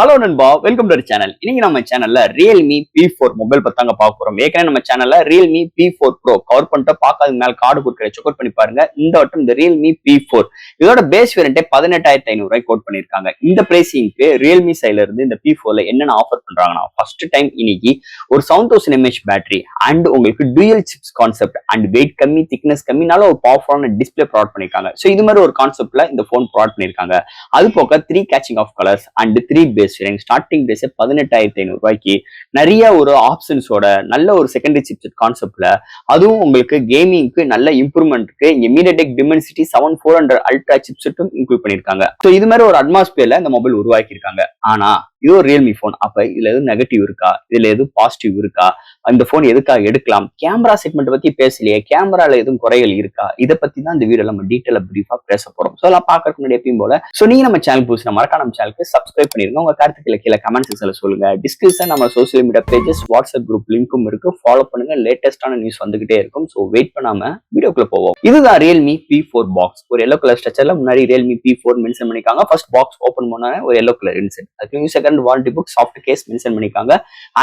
Hello நண்பா, welcome to channel. இன்னைக்கு நம்ம சேனல்ல ரியல்மி P4 மொபைல் பத்தாங்க பார்க்க போறோம். ஏற்கனவே நம்ம சேனல்ல ரியல்மி P4 Pro கவர் பண்ணிட்டு பார்க்காத மேல கார்டு கொடுக்குற செக் அவுட் பண்ணி பாருங்க. இந்த வட்டம் இந்த ரியல்மி P4 இதோட பேஸ் வேரியன்ட்டே 18,500 கோட் பண்ணிருக்காங்க. இந்த பிரைசிங்க்கு ரியல்மி சைட்ல இருந்து இந்த P4ல என்னென்ன ஆஃபர் பண்றாங்கன்னா, ஃபர்ஸ்ட் டைம் இன்னைக்கு ஒரு 7000 mAh பேட்டரி அண்ட் உங்களுக்கு dual chips concept and weight கம்மி, திக்னஸ் கம்மினால ஒரு பவர்ஃபுல்லான டிஸ்பிளே ப்ரொவைட் பண்ணிருக்காங்க. ஸோ இது மாதிரி ஒரு கான்செப்ட்ல இந்த போன் ப்ரொவைட் பண்ணிருக்காங்க. அது போக 3 catching of colours and 3 base variant starting base 18,500 நிறைய ஒரு ஆப்ஷன்ஸோட நல்ல ஒரு செகண்டரி சிப்செட் கான்செப்ட்ல, அதுவும் உங்களுக்கு கேமிங்க்கு நல்ல இம்ப்ரூவ்மெண்ட்க்கு இங்க மீடியாடெக் டிமென்சிட்டி 7400 அல்ட்ரா சிப்செட்டும் இன்க்ளூட் பண்ணிருக்காங்க. ஸோ இது மாதிரி ஒரு அட்மாஸ்பியர்ல இந்த மொபைல் உருவாக்கி இருக்காங்க. ஆனா இது ஒரு ரியல்மி போன். அப்ப இதுல எதுவும் நெகட்டிவ் இருக்கா, இதுல எதுவும் பாசிட்டிவ் இருக்கா, அந்த போன் எதுக்காக எடுக்கலாம், கேமரா செக்மெண்ட் பத்தி பேசலையே, கேமரால எதுவும் குறைகள் இருக்கா, இதை பத்தி தான் இந்த வீடியோல நம்ம டீட்டெயிலா பிரீஃபா பேச போறோம். ஸோ எல்லாம் பாக்கிறதுக்கு முன்னாடி எப்பயும் போல நீங்க நம்ம சேனல் புதுசு மறக்காம நம்ம சேனலுக்கு சப்ஸ்கிரைப் பண்ணிருங்க. உங்க கருத்துக்களை கீழே கமெண்ட் செக்ஷன்ல சொல்லுங்க. டிஸ்கிரிப்ஷன் நம்ம social media pages, WhatsApp group லிங்க்கும் இருக்கு. ஃபாலோ பண்ணுங்க. லேட்டஸ்டான நியூஸ் வந்துகிட்டே இருக்கும். ஸோ வெயிட் பண்ணாம வீடியோக்குள்ள போவோம். இதுதான் ரியல்மி P4 பாக்ஸ். ஒரு எல்லோ கலர் ஸ்ட்ரக்சர்ல முன்னாடி ரியல்மி P4 மென்ஷன் பண்ணிருக்காங்க. ஃபர்ஸ்ட் பாக்ஸ் ஓபன் பண்ணா ஒரு எல்லோ கலர் இன்செட், அதுக்கு second warranty book, soft case mention பண்ணிருக்காங்க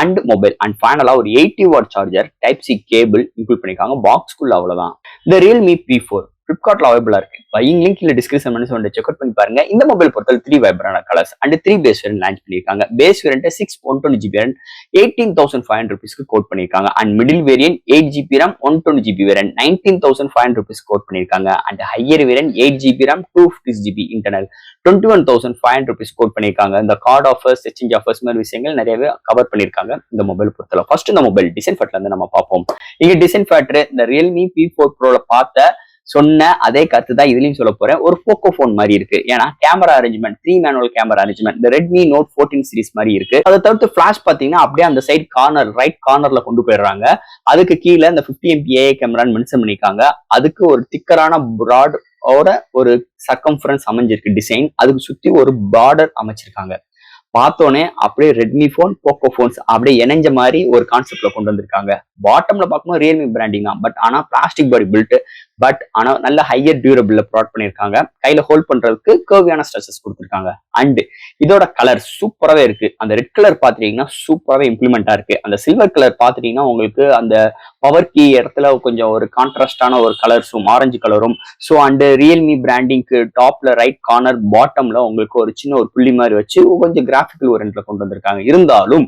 அண்ட் மொபைல் அண்ட் ஃபைனலா ஒரு 80 watt charger, type C cable include பண்ணிருக்காங்க. பாக்ஸ்க்குள்ள அவ்வளவுதான். இந்த ரியல்மி P4 Flipkartல அவைலபிளா இருக்கு. பையிங் லிங்க் இல்ல டிஸ்கிரிப்ஷன் பண்ணி செக் அவுட் பண்ணி பாருங்க. இந்த மொபைல் பொறுத்தவரை 3 vibrant colours and 3 base variant launch பண்ணிருக்காங்க. பேஸ் வேரியன்ட் 6 120GB வேரியன்ட் 18,500 rupeesக்கு கோட் பண்ணிருக்காங்க and middle variant 8GB RAM 120GB variant 19,500 rupees quote பண்ணிருக்காங்க and higher variant 8GB RAM 256GB internal 21,500 rupees quote பண்ணிருக்காங்க. இந்த கார்டு ஆஃபர்ஸ், எக்ஸ்சேஞ்ச் ஆஃபர்ஸ் மாதிரி விஷயங்கள் நிறையவே cover பண்ணிருக்காங்க இந்த மொபைல் பொறுத்தவரை. ஃபர்ஸ்ட் இந்த மொபைல் டிசைன் ஃபேக்டர்ல இருந்து நம்ம பார்ப்போம். இங்க டிசைன் ஃபேக்டர் இந்த ரியல்மி P4 Proல பார்த்த சொன்ன அதே கருத்து தான் இதுலயும் சொல்ல போறேன். ஒரு போக்கோ போன் மாதிரி இருக்கு. ஏன்னா camera arrangement 3 manual camera arrangement இந்த ரெட்மி நோட் 14 சீரிஸ் மாதிரி இருக்கு. அதை தவிர்த்து பிளாஷ் பாத்தீங்கன்னா அப்படியே அந்த சைட் கார்னர் ரைட் கார்னர்ல கொண்டு போயிடுறாங்க. அதுக்கு கீழே இந்த 50 MP AA கேமரான்னு மென்ஷன் பண்ணிருக்காங்க. அதுக்கு ஒரு திக்கரான பிராட் ஒரு சர்க்கம்ஃபரன்ஸ் அமைஞ்சிருக்கு டிசைன். அதுக்கு சுத்தி ஒரு பார்டர் அமைச்சிருக்காங்க. பார்த்தோன்னே அப்படியே ரெட்மி போன், போக்கோ போன்ஸ் அப்படியே இணைஞ்ச மாதிரி ஒரு கான்செப்ட்ல கொண்டு வந்திருக்காங்க. பாட்டம்ல பார்க்கும்போது ரியல்மி பிராண்டிங் தான், பட் ஆனா பிளாஸ்டிக் பாடி பில்ட், பட் ஆனா நல்ல ஹையர் டியூரபிள் ப்ரொவைட் பண்ணிருக்காங்க. கையில ஹோல்ட் பண்றதுக்கு கர்வியான ஸ்ட்ரெச்சஸ் கொடுத்திருக்காங்க. அண்ட் இதோட கலர் சூப்பராகவே இருக்கு. அந்த ரெட் கலர் பாத்துட்டீங்கன்னா சூப்பராகவே இம்ப்ளிமெண்டா இருக்கு. அந்த சில்வர் கலர் பாத்துட்டீங்கன்னா உங்களுக்கு அந்த பவர் கீ இடத்துல கொஞ்சம் ஒரு கான்ட்ராஸ்டான ஒரு கலர்ஸும் ஆரஞ்சு கலரும். ஸோ அண்ட் ரியல்மி பிராண்டிங்க்கு டாப்ல ரைட் கார்னர் பாட்டம்ல உங்களுக்கு ஒரு சின்ன ஒரு புள்ளி மாதிரி வச்சு கொஞ்சம் கிராஃபிக்கல் ஓரியன்ட்ல கொண்டு வந்திருக்காங்க. இருந்தாலும்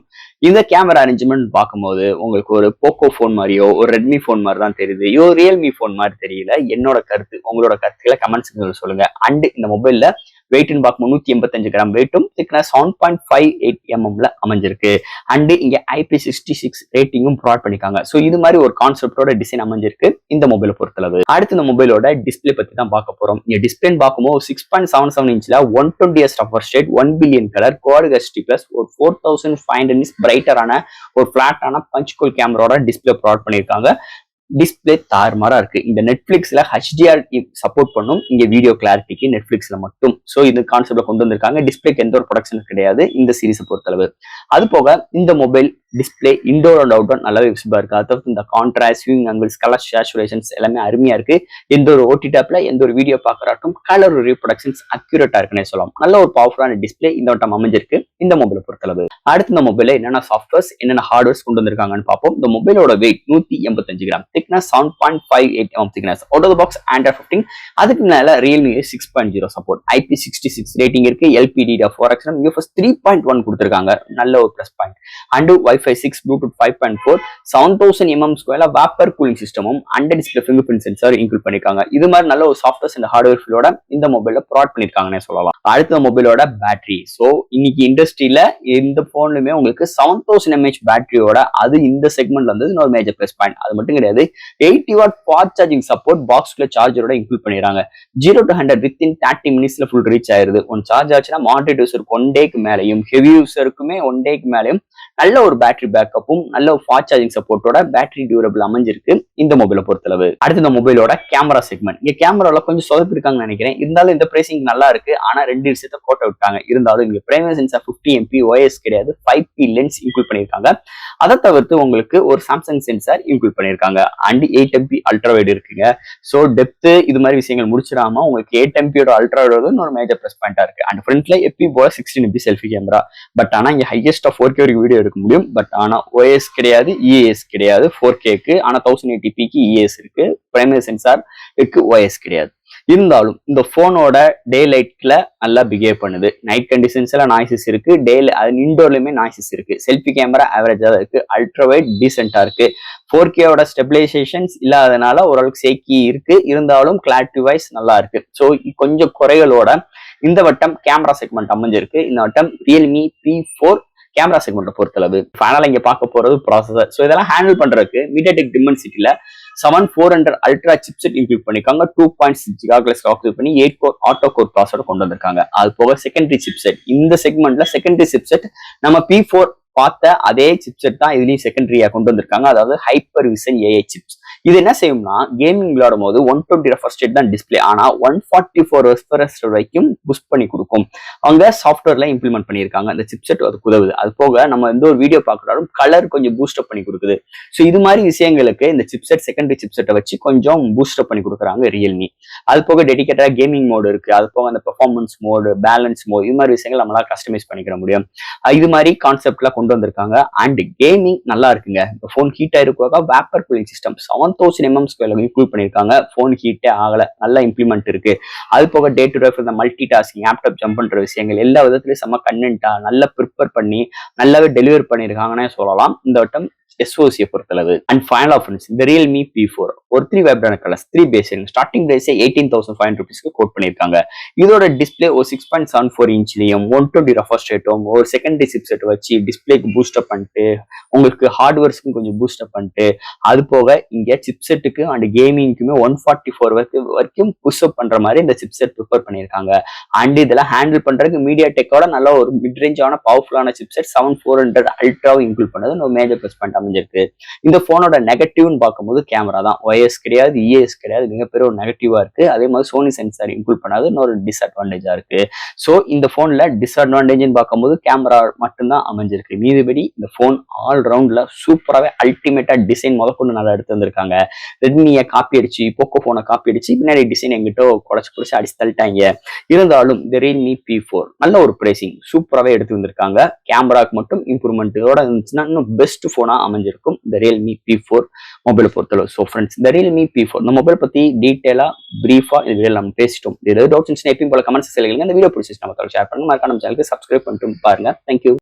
இந்த கேமரா அரேஞ்ச்மெண்ட் பார்க்கும்போது உங்களுக்கு ஒரு போக்கோ போன் மாதிரியோ ஒரு ரெட்மி போன் மாதிரி தான் தெரியுது. ரியல்மி போன் மாதிரி தெரியல. என்னோட கருத்து, உங்களோட கருத்துக்களை கமெண்ட் செக்ஷன்ல சொல்லுங்க. அண்ட் இந்த மொபைல்ல வெயிட்னு பார்க்கும்போது 185 கிராம் வெயிட்டும், திக்னஸ் 7.58 mm அமைஞ்சிருக்கு. அண்ட் இங்க IP66 ரேட்டிங்கும் ப்ரொவைட் பண்ணிருக்காங்க. ஸோ இது மாதிரி ஒரு கான்செப்டோட டிசைன் அமைஞ்சிருக்கு இந்த மொபைலை பொறுத்தளவு. அடுத்து இந்த மொபைலோட டிஸ்பிளே பத்தி தான் பார்க்க போறோம். இங்க டிஸ்பிளே பார்க்கும்போது 6.77 இன்ச்ல 120Hz refresh rate, 1 billion colour, quad HD plus ஒரு 4500 nits பிரைட்டரான ஒரு பிளாட்டான பஞ்ச் கோல் கேமராவோட டிஸ்பிளே ப்ரொவைட் பண்ணிருக்காங்க. டிஸ்பிளே தாறுமாறா இருக்கு. இந்த நெட்ஃபிளிக்ஸ்ல HDR சப்போர்ட் பண்ணும். இங்க வீடியோ கிளாரிட்டிக்கு நெட்ஃபிளிக்ஸ்ல மட்டும். ஸோ இந்த கான்செப்ட்ல கொண்டு வந்திருக்காங்க. டிஸ்பிளேக்கு எந்த ஒரு ப்ரொடக்ஷன் கிடையாது இந்த சீரிஸை பொறுத்தளவு. அது போக இந்த mobile display indoor and outdoor நல்லாவே விசிபிளா இருக்கு. அதாவது இந்த contrast, viewing angles, colour saturations எல்லாமே அருமையா இருக்கு. எந்த ஒரு OTTல எந்த ஒரு வீடியோ பார்க்கறாட்டும் கலர் ரீப்ரொடக்ஷன்ஸ் அக்யூரேட்டா இருக்குன்னே சொல்லலாம். நல்ல ஒரு பவர்ஃபுல்லான டிஸ்பிளே இந்த வட்டம் அமைஞ்சிருக்கு இந்த மொபைலை பொறுத்தளவு. அடுத்து இந்த மொபைல என்னென்ன சாஃப்ட்வேர்ஸ், என்னென்ன ஹார்ட்வேர்ஸ் கொண்டு வந்திருக்காங்கன்னு பார்ப்போம். இந்த மொபைலோட weight 185 gram, thickness 7.58 mm thickness, out of the box Android 15. அதுக்கு மேல ரியல்மி 6.0 சப்போர்ட், IP66 ரேட்டிங் இருக்கு, LPDDR4X, UFS 3.1 கொடுத்திருக்காங்க. நல்ல ஒரு plus point. And Wi-Fi 6, Bluetooth 5.4, 7000 mm² vapour cooling சிஸ்டமும் under display finger print sensor include பண்ணிருக்காங்க. இது மாதிரி நல்ல ஒரு சாஃப்ட்வேர்ஸ் இந்த ஹார்ட்வேர் ஃபீலோட இந்த மொபைல ப்ரொவைட் பண்ணிருக்காங்கன்னு சொல்லலாம். அடுத்த மொபைலோட பேட்டரி. ஸோ இன்னைக்கு இண்டஸ்ட்ரியில எந்த போன்லுமே உங்களுக்கு 7000 mAh பேட்டரியோட அது இந்த செக்மெண்ட்ல வந்து இன்னொரு மேஜர் பிளஸ் பாயிண்ட். அது மட்டும் கிடையாது, 80 வாட் ஃபாஸ்ட் சார்ஜிங் சப்போர்ட் பாக்ஸ்ல சார்ஜரோட இன்க்ளூட் பண்ணிடுறாங்க. 0 to 100 வித்தின் 30 மினிட்ஸ்ல ஃபுல் ரீச் ஆயிருது. ஒன் சார்ஜ் ஆச்சுன்னா மாடரேட் யூசருக்கு 1 டேக்கு மேலையும், ஹெவி யூசருக்குமே 1 டேக்கு மேலையும் நல்ல ஒரு பேட்டரி பேக்கப்பும் நல்ல ஃபாஸ்ட் சார்ஜிங் சப்போர்ட்டோட பேட்டரி டியூரபிள் அமைஞ்சிருக்கு இந்த மொபைலை பொறுத்தளவு. அடுத்து இந்த மொபைலோட கேமரா செக்மெண்ட். இங்க கேமரால கொஞ்சம் சொதப்பிருக்காங்கன்னு நினைக்கிறேன். இருந்தாலும் இந்த பிரைசிங் நல்லா இருக்கு. ஆனா ரெண்டு விஷயத்த கோட்டை விட்டாங்க. இருந்தாலும் இங்க பிரைமரி சென்சார் 50 MP OIS கிடையாது, 5P லென்ஸ் இன்க்ளூட் பண்ணிருக்காங்க. அதை தவிர்த்து உங்களுக்கு ஒரு சாம்சங் சென்சார் இன்க்ளூட் பண்ணிருக்காங்க. அண்ட் 8MP அல்ட்ரா வைட் இருக்குங்க. ஸோ டெப்த் இது மாதிரி விஷயங்கள் முடிச்சிடாம உங்களுக்கு 8MP அல்ட்ரா வைட் வந்து ஒரு மேஜர் பிளஸ் பாயிண்டா இருக்கு. அண்ட் ஃப்ரண்ட்ல எப்பி போல 16MP செல்ஃபி கேமரா. பட் ஆனா இங்க ஹையஸ்ட் 4K வரைக்கும் வீடியோ எடுக்க முடியும். பட் ஆனா OIS கிடையாது, EAS கிடையாது 4Kக்கு. ஆனா 1080pக்கு EAS இருக்கு. பிரைமரி சென்சார் இருக்கு, OIS கிடையாது. இருந்தாலும் இந்த போனோட டே லைட்ல நல்லா பிஹேவ் பண்ணுது. நைட் கண்டிஷன்ஸ்ல நாய்ஸஸ் இருக்கு, இன்டோர்லயுமே நாய்ஸஸ் இருக்கு. செல்ஃபி கேமரா ஆவரேஜா இருக்கு, அல்ட்ரா வைட் டீசென்டா இருக்கு. 4Kவோட ஸ்டெபிலைசேஷன்ஸ் இல்லாதனால ஓரளவுக்கு சேக்கி இருக்கு. இருந்தாலும் கிளாரிட்டி வைஸ் நல்லா இருக்கு. ஸோ கொஞ்சம் குறைகளோட இந்த வட்டம் கேமரா செக்மெண்ட் அமைஞ்சிருக்கு. இந்த வட்டம் ரியல்மி P4 கேமரா செக்மெண்ட் பொறுத்தளவு. ஃபைனலா இங்க பார்க்க போறது ப்ராசஸர். ஸோ இதெல்லாம் ஹேண்டில் பண்றதுக்கு மீடியாடெக் டிமென்சிட்டில 7400 அல்ட்ரா சிப்செட் இன்க்ளூட் பண்ணிருக்காங்க. 2.6 GHz ஆக்டிவேட் பண்ணி 8 கோர் ஆட்டோ கோர் ப்ராசஸர் கொண்டு வந்திருக்காங்க. அது போக செகண்டரி சிப்செட், இந்த செக்மெண்ட்ல செகண்டரி சிப்செட் நம்ம P4 பார்த்த அதே சிப்செட் தான் இதுலயும் செகண்டரியா கொண்டு வந்திருக்காங்க. அதாவது ஹைப்பர் விஷன் AI சிப்ஸ். இது என்ன செய்யும்னா கேமிங் விளையாடும் போது 120 ரெஃப்ரெஷ் ரேட் தான் டிஸ்பிளே, ஆனா 144 ரெஃப்ரெஷ் வரைக்கும் புஷ் பண்ணி கொடுக்கும். அவங்க சாஃப்ட்வேர்ல இம்ப்ளிமெண்ட் பண்ணியிருக்காங்க. இந்த சிப்செட் அதுக்கு உதவுது. அது போக நம்ம எந்த ஒரு வீடியோ பார்க்கறாலும் கலர் கொஞ்சம் பூஸ்ட் அப் பண்ணி கொடுக்குது. ஸோ இது மாதிரி விஷயங்களுக்கு இந்த சிப்செட் செகண்டரி சிப்செட்டை வச்சு கொஞ்சம் பூஸ்ட் அப் பண்ணி கொடுக்குறாங்க ரியல்மி. அது போக டெடிகேட்டடா கேமிங் மோடு இருக்கு. அது போக அந்த பெர்ஃபார்மன்ஸ் மோடு, பேலன்ஸ் மோடு, இது மாதிரி விஷயங்கள் நம்மளால கஸ்டமைஸ் பண்ணிக்கிற முடியும். இது மாதிரி கான்செப்ட்ல கொண்டு வந்திருக்காங்க. அண்ட் கேமிங் நல்லா இருக்குங்க. இந்த போன் ஹீட் ஆயிருக்காக vapour cooling system 7000 mm² include பண்ணிருக்காங்க. போன் ஹீட்டே ஆகல, நல்ல இம்ப்ளிமெண்ட் இருக்கு. அது போக டே டு டே இந்த மல்டி டாஸ்கிங், லேப்டாப் ஜம்ப் பண்ற விஷயங்கள் எல்லா விதத்திலயும் செம்ம கண்டென்ட்டா நல்லா ப்ரிப்பேர் பண்ணி நல்லாவே டெலிவர் பண்ணிருக்காங்கன்னே சொல்லலாம் இந்த வட்டம் SoC பொறுத்தளவு. அண்ட் ஃபைனல் ஆஃபர்ஸ் இந்த ரியல்மி P4 ஒரு 3 vibrant colours 3 base starting price 18,500 rupeesக்கு கோட் பண்ணிருக்காங்க. இதோட டிஸ்பிளே ஒரு 6.74 இன்ச்லயும் 120 ரெஃப்ரெஷ் ரேட்டும் ஒரு செகண்டரி சிப்செட் வச்சு டிஸ்பிளேக்கு பூஸ்ட் அப் பண்ணிட்டு உங்களுக்கு ஹார்ட்வேர்ஸ்க்கும் கொஞ்சம் பூஸ்ட் அப் பண்ணிட்டு அது போக இங்க சிப்செட்டுக்கு அண்ட் கேமிங்க்குமே 144 வரைக்கும் புஷ் அப் பண்ற மாதிரி இந்த சிப்செட் ப்ரிப்பேர் பண்ணிருக்காங்க. அண்ட் இதெல்லாம் ஹேண்டில் பண்றதுக்கு மீடியாடெக்கோட நல்ல ஒரு மிட் ரேஞ்சான பவர்ஃபுல்லான சிப்செட் 7400 அல்ட்ராவும் இன்க்ளூட் பண்ணது ஒரு மேஜர் பிளஸ் பாயிண்ட் அமைஞ்சிருக்கு. இந்த போனோட நெகட்டிவ்னு பார்க்கும்போது கேமரா தான். OIS கிடையாது, EAS கிடையாது, மிகப்பெரிய ஒரு நெகட்டிவா இருக்கு. அதே மாதிரி சோனி சென்சார் இன்க்ளூட் பண்ணாது இன்னொரு டிஸ்அட்வான்டேஜா இருக்கு. ஸோ இந்த போன்ல டிஸ்அட்வான்டேஜ்னு பார்க்கும்போது கேமரா மட்டும்தான் அமைஞ்சிருக்கு. மீதிபடி இந்த போன் ஆல் ரவுண்ட்ல சூப்பராகவே அல்டிமேட்டா டிசைன் முதற்கொண்டு நல்லா எடுத்து வந்திருக்காங்க. ரெட்மியை காப்பி அடிச்சு, போக்கோ போனை காப்பி அடிச்சு பின்னாடி டிசைன் எங்கிட்ட குறைச்சு அடிச்சு தள்ளிட்டாங்க. இருந்தாலும் இந்த ரியல்மி P4 நல்ல ஒரு பிரைசிங் சூப்பராகவே எடுத்து வந்திருக்காங்க. கேமராக்கு மட்டும் இம்ப்ரூவ்மெண்ட்டோட இருந்துச்சுன்னா இன்னும் பெஸ்ட் போனா அமைஞ்சிருக்கும் இந்த ரியல்மி P4 மொபைலை பொறுத்தளவு. ஸோ ஃப்ரெண்ட்ஸ் இந்த ரியல்மி P4 இந்த மொபைல் பத்தி டீட்டெயிலா பிரீஃபா இது நம்ம பேசிட்டோம். ஏதாவது டவுட்ஸ் எப்பயும் போல கமெண்ட்ஸ் செய்யுங்க. இந்த வீடியோ பிடிச்சிச்சு நம்ம ஷேர் பண்ணுங்க. மறக்காம நம்ம சேனலுக்கு சப்ஸ்கிரைப் பண்ணிட்டு பாருங்க. தேங்க்யூ.